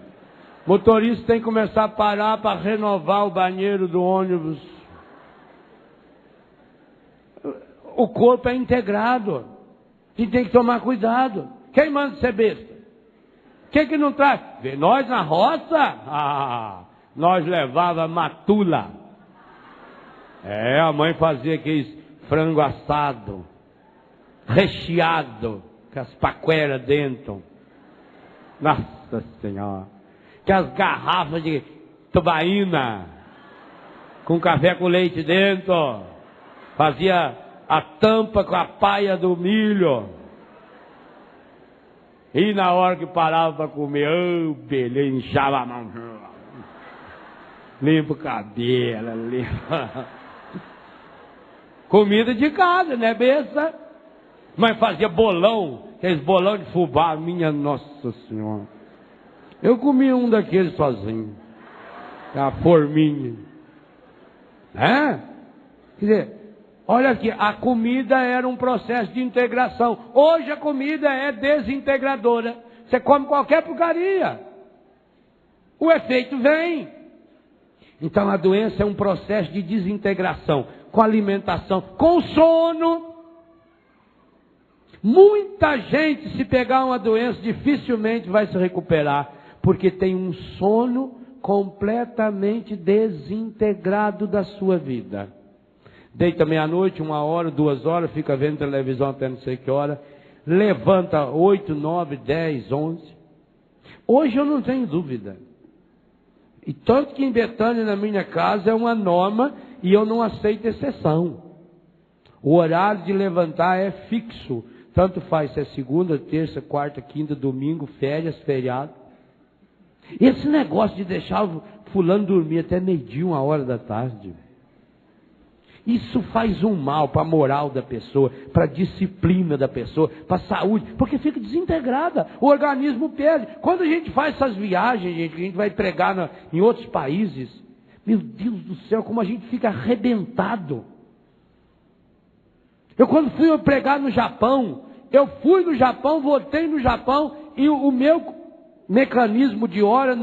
O motorista tem que começar a parar para renovar o banheiro do ônibus. O corpo é integrado. A gente tem que tomar cuidado. Quem manda ser besta? Quem que não traz? Nós na roça, nós levava matula. A mãe fazia aqueles frango assado, recheado, com as paqueras dentro. Nossa Senhora. Que as garrafas de tubaína, com café com leite dentro. Fazia a tampa com a paia do milho. E na hora que parava para comer, beleza, inchava a mão. Limpa o cabelo, limpa. Comida de casa, né, besta? Mas fazia bolão, aqueles bolão de fubá, minha Nossa Senhora. Eu comi um daqueles sozinho. A forminha. Quer dizer, olha aqui, a comida era um processo de integração. Hoje a comida é desintegradora. Você come qualquer porcaria. O efeito vem. Então a doença é um processo de desintegração. Com alimentação, com sono. Muita gente, se pegar uma doença, dificilmente vai se recuperar. Porque tem um sono completamente desintegrado da sua vida. Deita meia-noite, 1 hora, 2 horas, fica vendo televisão até não sei que hora. Levanta 8, 9, 10, 11. Hoje eu não tenho dúvida. E tanto que em Betânia, na minha casa, é uma norma e eu não aceito exceção. O horário de levantar é fixo. Tanto faz se é segunda, terça, quarta, quinta, domingo, férias, feriado. Esse negócio de deixar o fulano dormir até meio-dia, 1 hora da tarde. Isso faz um mal para a moral da pessoa, para a disciplina da pessoa, para a saúde, porque fica desintegrada, o organismo perde. Quando a gente faz essas viagens, gente, que a gente vai pregar em outros países, meu Deus do céu, como a gente fica arrebentado. Eu quando fui pregar no Japão, eu fui no Japão, voltei no Japão, e o meu mecanismo de hora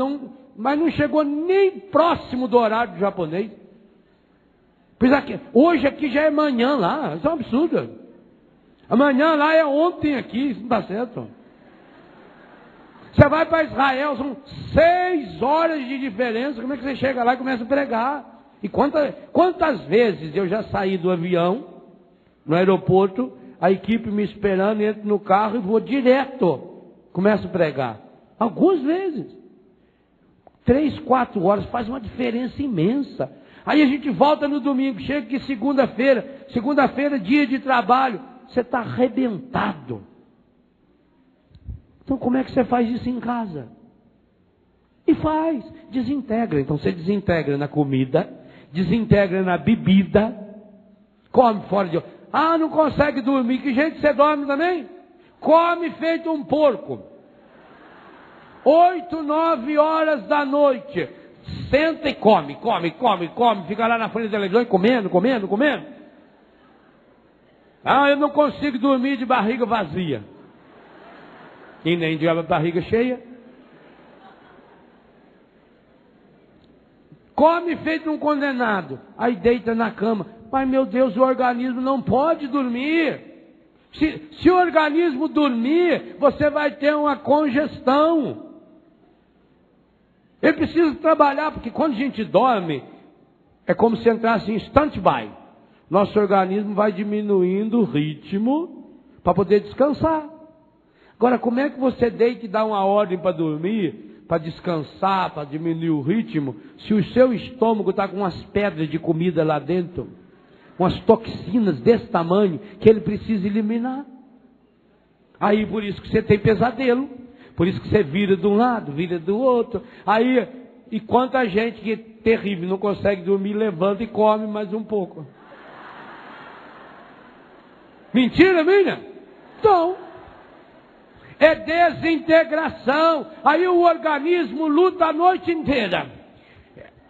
mas não chegou nem próximo do horário do japonês. Hoje aqui já é manhã lá, isso é um absurdo. Amanhã lá é ontem aqui, isso não está certo. Você vai para Israel, são 6 horas de diferença, como é que você chega lá e começa a pregar? E quantas vezes eu já saí do avião, no aeroporto, a equipe me esperando, entro no carro e vou direto, começo a pregar. Algumas vezes. 3, 4 horas faz uma diferença imensa. Aí a gente volta no domingo, chega aqui segunda-feira, dia de trabalho, você está arrebentado. Então como é que você faz isso em casa? E faz, desintegra. Então você desintegra na comida, desintegra na bebida, come fora de hora. Não consegue dormir, que jeito você dorme também? Come feito um porco. 8, 9 horas da noite. Senta e come. Fica lá na frente da televisão e comendo. Eu não consigo dormir de barriga vazia. E nem de barriga cheia. Come feito um condenado. Aí deita na cama. Mas meu Deus, o organismo não pode dormir. Se o organismo dormir, você vai ter uma congestão. Ele precisa trabalhar, porque quando a gente dorme, é como se entrasse em stand-by. Nosso organismo vai diminuindo o ritmo para poder descansar. Agora, como é que você deita e dá uma ordem para dormir, para descansar, para diminuir o ritmo, se o seu estômago está com umas pedras de comida lá dentro, umas toxinas desse tamanho, que ele precisa eliminar? Aí, por isso que você tem pesadelo, por isso que você vira de um lado, vira do outro. Aí, e quanta gente que é terrível, não consegue dormir, levanta e come mais um pouco. Mentira minha? Então, é desintegração. Aí o organismo luta a noite inteira.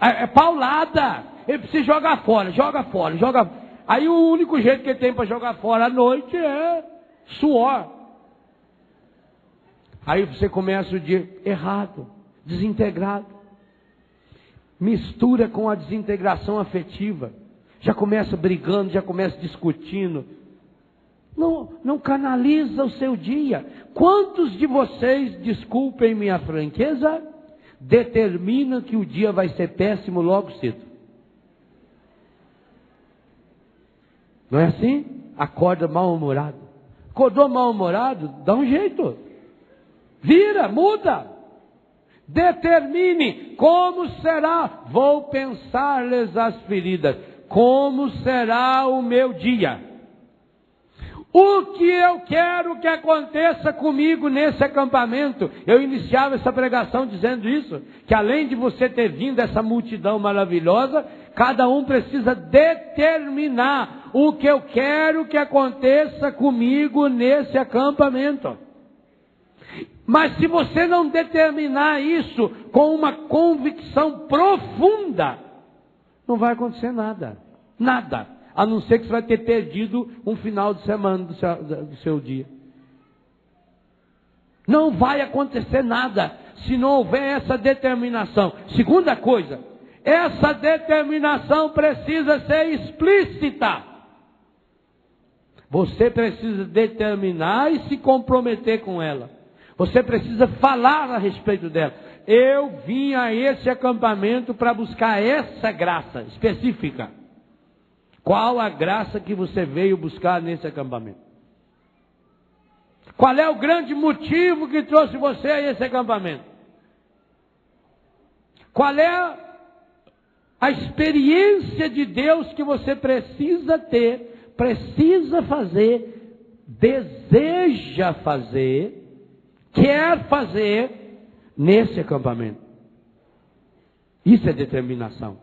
É paulada. Ele precisa jogar fora, joga fora, joga. Aí o único jeito que ele tem para jogar fora à noite é suor. Aí você começa o dia errado, desintegrado. Mistura com a desintegração afetiva. Já começa brigando, já começa discutindo. Não canaliza o seu dia. Quantos de vocês, desculpem minha franqueza, determinam que o dia vai ser péssimo logo cedo? Não é assim? Acorda mal-humorado. Acordou mal-humorado? Dá um jeito. Vira, muda. Determine como será. Vou pensar-lhes as feridas. Como será o meu dia? O que eu quero que aconteça comigo nesse acampamento? Eu iniciava essa pregação dizendo isso, que além de você ter vindo essa multidão maravilhosa, cada um precisa determinar o que eu quero que aconteça comigo nesse acampamento. Mas se você não determinar isso com uma convicção profunda, não vai acontecer nada. Nada. A não ser que você vai ter perdido um final de semana do seu dia. Não vai acontecer nada se não houver essa determinação. Segunda coisa, essa determinação precisa ser explícita. Você precisa determinar e se comprometer com ela. Você precisa falar a respeito dela. Eu vim a esse acampamento para buscar essa graça específica. Qual a graça que você veio buscar nesse acampamento? Qual é o grande motivo que trouxe você a esse acampamento? Qual é a experiência de Deus que você precisa ter, precisa fazer, deseja fazer, quer fazer nesse acampamento? Isso é determinação.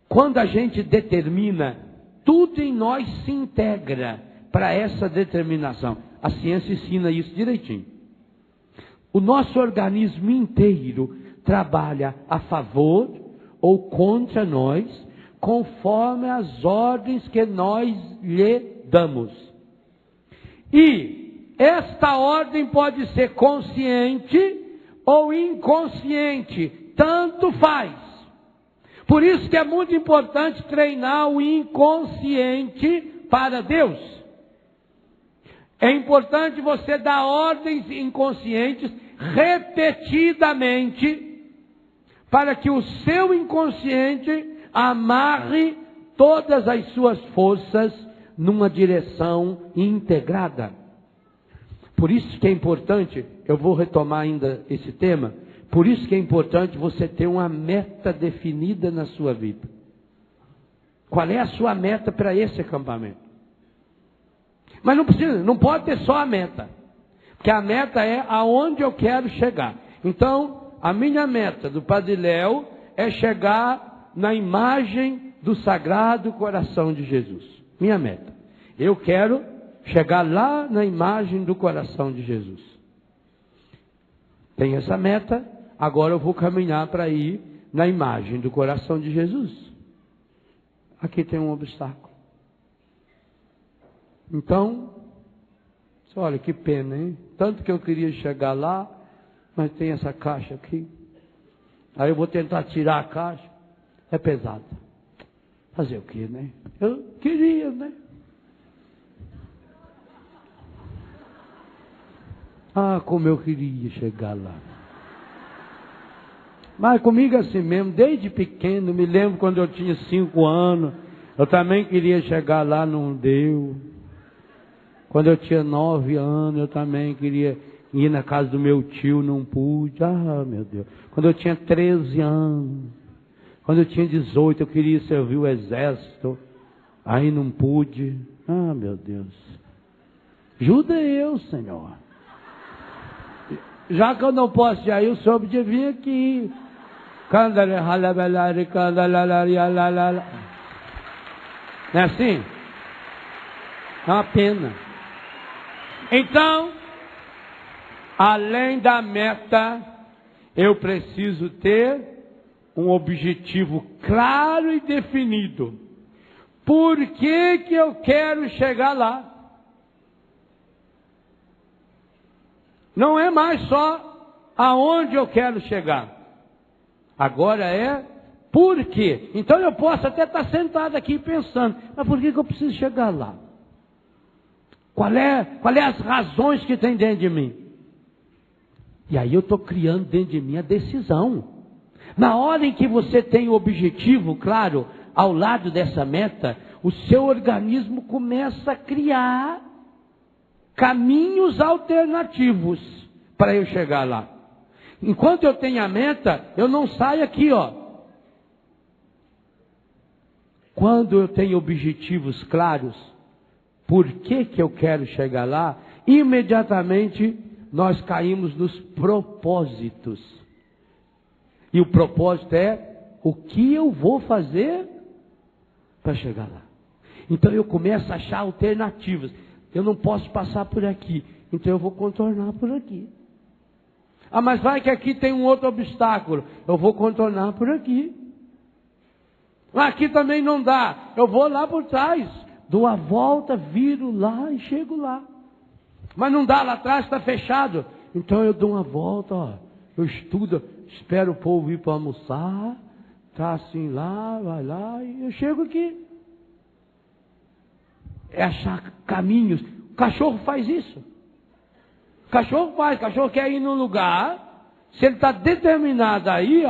Quando a gente determina, tudo em nós se integra para essa determinação. A ciência ensina isso direitinho. O nosso organismo inteiro trabalha a favor ou contra nós, conforme as ordens que nós lhe damos. E esta ordem pode ser consciente ou inconsciente, tanto faz. Por isso que é muito importante treinar o inconsciente para Deus. É importante você dar ordens inconscientes repetidamente, para que o seu inconsciente amarre todas as suas forças numa direção integrada. Por isso que é importante, eu vou retomar ainda esse tema, por isso que é importante você ter uma meta definida na sua vida. Qual é a sua meta para esse acampamento? Mas não pode ter só a meta. Porque a meta é aonde eu quero chegar. Então, a minha meta do Padre Léo é chegar na imagem do Sagrado Coração de Jesus. Minha meta. Eu quero chegar lá na imagem do coração de Jesus. Tenho essa meta. Agora eu vou caminhar para ir na imagem do coração de Jesus. Aqui tem um obstáculo. Então, olha que pena, hein? Tanto que eu queria chegar lá, mas tem essa caixa aqui. Aí eu vou tentar tirar a caixa. É pesado. Fazer o quê, né? Eu queria, né? Ah, como eu queria chegar lá. Mas comigo é assim mesmo, desde pequeno, me lembro quando eu tinha 5 anos, eu também queria chegar lá, não deu. Quando eu tinha 9 anos, eu também queria. Ir na casa do meu tio, não pude. Ah, meu Deus. Quando eu tinha 13 anos, quando eu tinha 18, eu queria servir o exército. Aí não pude. Ah, meu Deus. Ajuda eu, Senhor. Já que eu não posso ir aí, o Senhor podia vir aqui. Não é assim? É uma pena. Então, além da meta, eu preciso ter um objetivo claro e definido. Por que que eu quero chegar lá? Não é mais só aonde eu quero chegar. Agora é por quê. Então eu posso até estar sentado aqui pensando, mas por que que eu preciso chegar lá? Qual é as razões que tem dentro de mim? E aí eu estou criando dentro de mim a decisão. Na hora em que você tem o objetivo, claro, ao lado dessa meta, o seu organismo começa a criar caminhos alternativos para eu chegar lá. Enquanto eu tenho a meta, eu não saio aqui, ó. Quando eu tenho objetivos claros, por que que eu quero chegar lá, imediatamente nós caímos nos propósitos. E o propósito é o que eu vou fazer para chegar lá. Então eu começo a achar alternativas. Eu não posso passar por aqui, então eu vou contornar por aqui. Ah, mas vai que aqui tem um outro obstáculo, eu vou contornar por aqui. Aqui também não dá, eu vou lá por trás, dou a volta, viro lá e chego lá. Mas não dá, lá atrás está fechado, então eu dou uma volta, ó, eu estudo, espero o povo ir para almoçar, tá assim lá, vai lá e eu chego aqui. É achar caminhos. O cachorro faz isso. O cachorro quer ir num lugar, se ele está determinado a ir,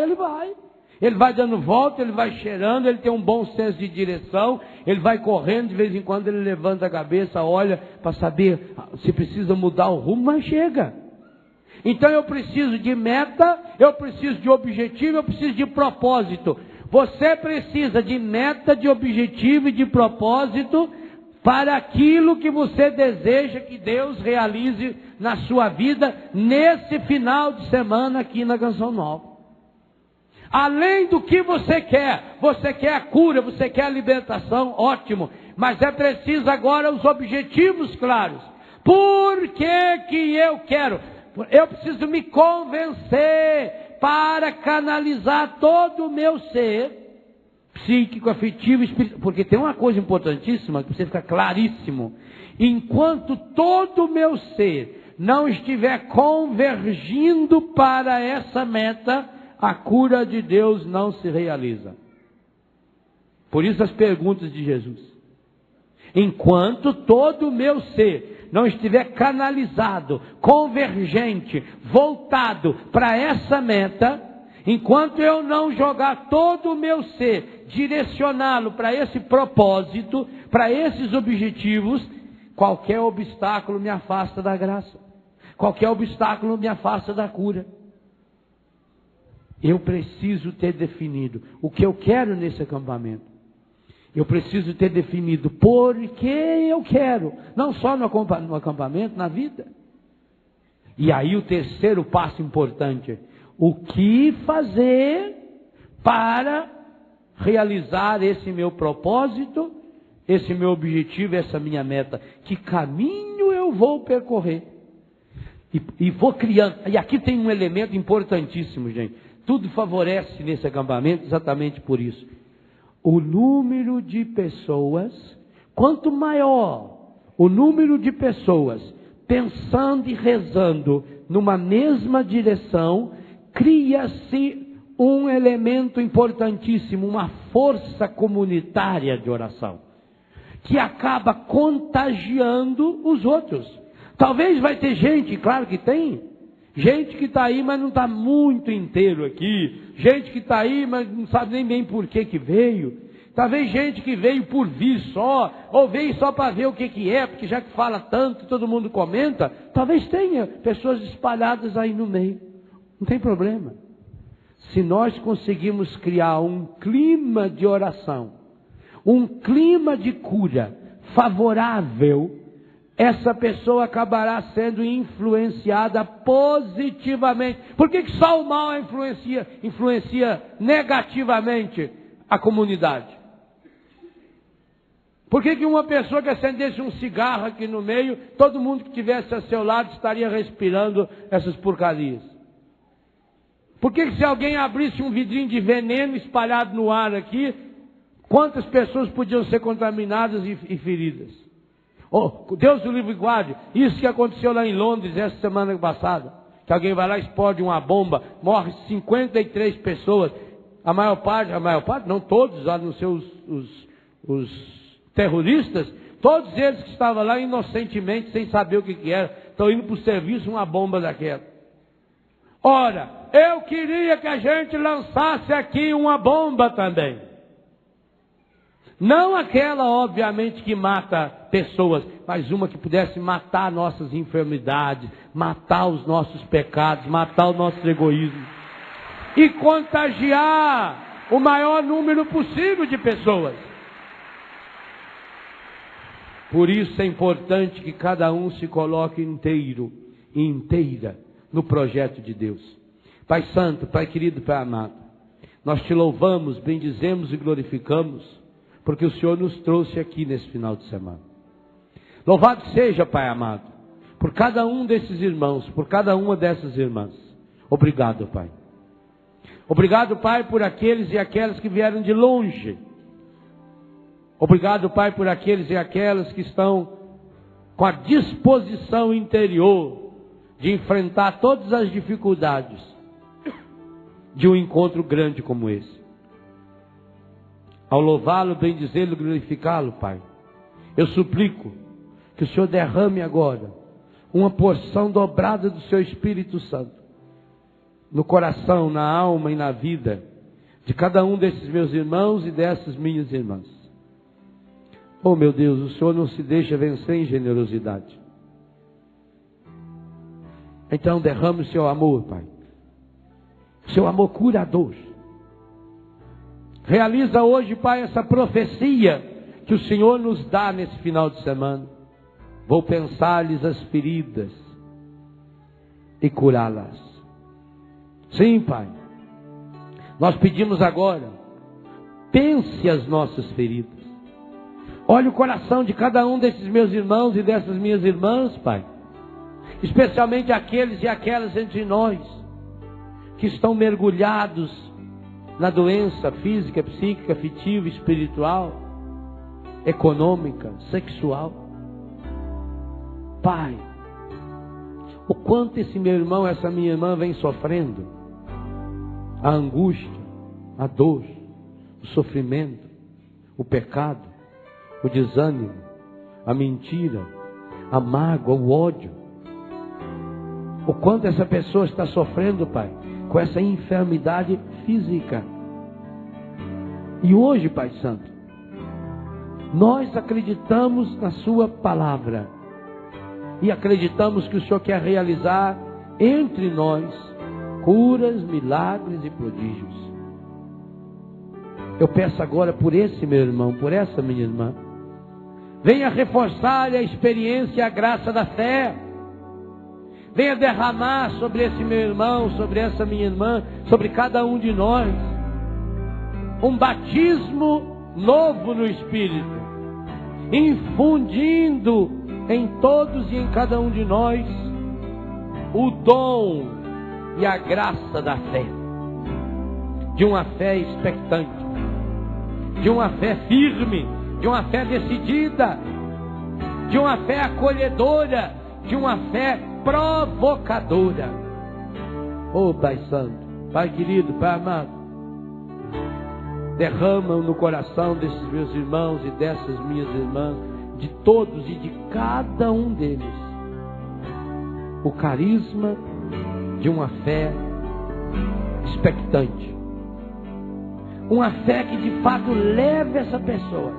ele vai. Ele vai dando volta, ele vai cheirando, ele tem um bom senso de direção, ele vai correndo, de vez em quando ele levanta a cabeça, olha para saber se precisa mudar o rumo, mas chega. Então eu preciso de meta, eu preciso de objetivo, eu preciso de propósito. Você precisa de meta, de objetivo e de propósito para aquilo que você deseja que Deus realize na sua vida nesse final de semana aqui na Canção Nova. Além do que você quer a cura, você quer a libertação, ótimo, mas é preciso agora os objetivos claros. Por que que eu quero? Eu preciso me convencer para canalizar todo o meu ser psíquico, afetivo, espiritual, porque tem uma coisa importantíssima que precisa ficar claríssimo. Enquanto todo o meu ser não estiver convergindo para essa meta, a cura de Deus não se realiza. Por isso as perguntas de Jesus. Enquanto todo o meu ser não estiver canalizado, convergente, voltado para essa meta, enquanto eu não jogar todo o meu ser, direcioná-lo para esse propósito, para esses objetivos, qualquer obstáculo me afasta da graça. Qualquer obstáculo me afasta da cura. Eu preciso ter definido o que eu quero nesse acampamento. Eu preciso ter definido por que eu quero, não só no acampamento, na vida. E aí o terceiro passo importante, o que fazer para realizar esse meu propósito, esse meu objetivo, essa minha meta. Que caminho eu vou percorrer? E vou criando. E aqui tem um elemento importantíssimo, gente. Tudo favorece nesse acampamento exatamente por isso. O número de pessoas, quanto maior o número de pessoas pensando e rezando numa mesma direção, cria-se um elemento importantíssimo, uma força comunitária de oração, que acaba contagiando os outros. Talvez vai ter gente, claro que tem, gente que está aí, mas não está muito inteiro aqui, gente que está aí, mas não sabe nem bem por que veio. Talvez gente que veio por vir só, ou veio só para ver o que é, porque já que fala tanto, todo mundo comenta, talvez tenha pessoas espalhadas aí no meio. Não tem problema. Se nós conseguirmos criar um clima de oração, um clima de cura favorável, essa pessoa acabará sendo influenciada positivamente. Por que só o mal influencia negativamente a comunidade? Por que uma pessoa que acendesse um cigarro aqui no meio, todo mundo que estivesse a seu lado estaria respirando essas porcarias? Por que se alguém abrisse um vidrinho de veneno espalhado no ar aqui, quantas pessoas podiam ser contaminadas e feridas? Oh, Deus o livre e guarde. Isso que aconteceu lá em Londres essa semana passada, que alguém vai lá e explode uma bomba, morre 53 pessoas, a maior parte, não todos, lá nos seus os terroristas, todos eles que estavam lá inocentemente, sem saber o que era, estão indo para o serviço uma bomba daquela. Ora, eu queria que a gente lançasse aqui uma bomba também. Não aquela, obviamente, que mata pessoas, mas uma que pudesse matar nossas enfermidades, matar os nossos pecados, matar o nosso egoísmo e contagiar o maior número possível de pessoas. Por isso é importante que cada um se coloque inteiro e inteira no projeto de Deus. Pai Santo, Pai querido, Pai amado, nós te louvamos, bendizemos e glorificamos, porque o Senhor nos trouxe aqui nesse final de semana. Louvado seja, Pai amado, por cada um desses irmãos, por cada uma dessas irmãs. Obrigado, Pai. Obrigado, Pai, por aqueles e aquelas que vieram de longe. Obrigado, Pai, por aqueles e aquelas que estão com a disposição interior de enfrentar todas as dificuldades de um encontro grande como esse. Ao louvá-lo, bendizê-lo, glorificá-lo, Pai, eu suplico que o Senhor derrame agora uma porção dobrada do seu Espírito Santo no coração, na alma e na vida de cada um desses meus irmãos e dessas minhas irmãs. Oh meu Deus, o Senhor não se deixa vencer em generosidade. Então derrame o seu amor, Pai, o seu amor curador. Realiza hoje, Pai, essa profecia que o Senhor nos dá nesse final de semana. Vou pensar-lhes as feridas e curá-las. Sim, Pai. Nós pedimos agora, pense as nossas feridas. Olhe o coração de cada um desses meus irmãos e dessas minhas irmãs, Pai. Especialmente aqueles e aquelas entre nós que estão mergulhados na doença física, psíquica, afetiva, espiritual, econômica, sexual. Pai, o quanto esse meu irmão, essa minha irmã vem sofrendo, a angústia, a dor, o sofrimento, o pecado, o desânimo, a mentira, a mágoa, o ódio. O quanto essa pessoa está sofrendo, Pai, com essa enfermidade física. E hoje, Pai Santo, nós acreditamos na Sua palavra e acreditamos que o Senhor quer realizar entre nós curas, milagres e prodígios. Eu peço agora por esse meu irmão, por essa minha irmã, venha reforçar a experiência e a graça da fé. Venha derramar sobre esse meu irmão, sobre essa minha irmã, sobre cada um de nós, um batismo novo no Espírito, infundindo em todos e em cada um de nós o dom e a graça da fé, de uma fé expectante, de uma fé firme, de uma fé decidida, de uma fé acolhedora, de uma fé provocadora. Oh Pai Santo, Pai querido, Pai amado, derrama no coração desses meus irmãos e dessas minhas irmãs, de todos e de cada um deles, o carisma de uma fé expectante, Uma fé que de fato leve essa pessoa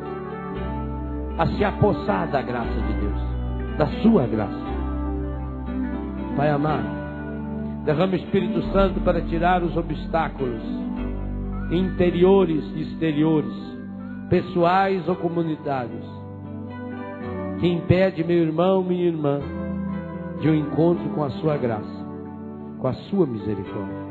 a se apossar da graça de Deus, da sua graça. Pai amado, derrama o Espírito Santo para tirar os obstáculos interiores e exteriores, pessoais ou comunitários, que impede meu irmão, minha irmã, de um encontro com a sua graça, com a sua misericórdia.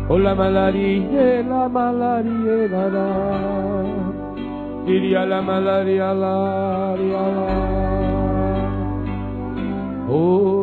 Ola malaria, la malaria, la la. Iria la malaria, la la. Oh.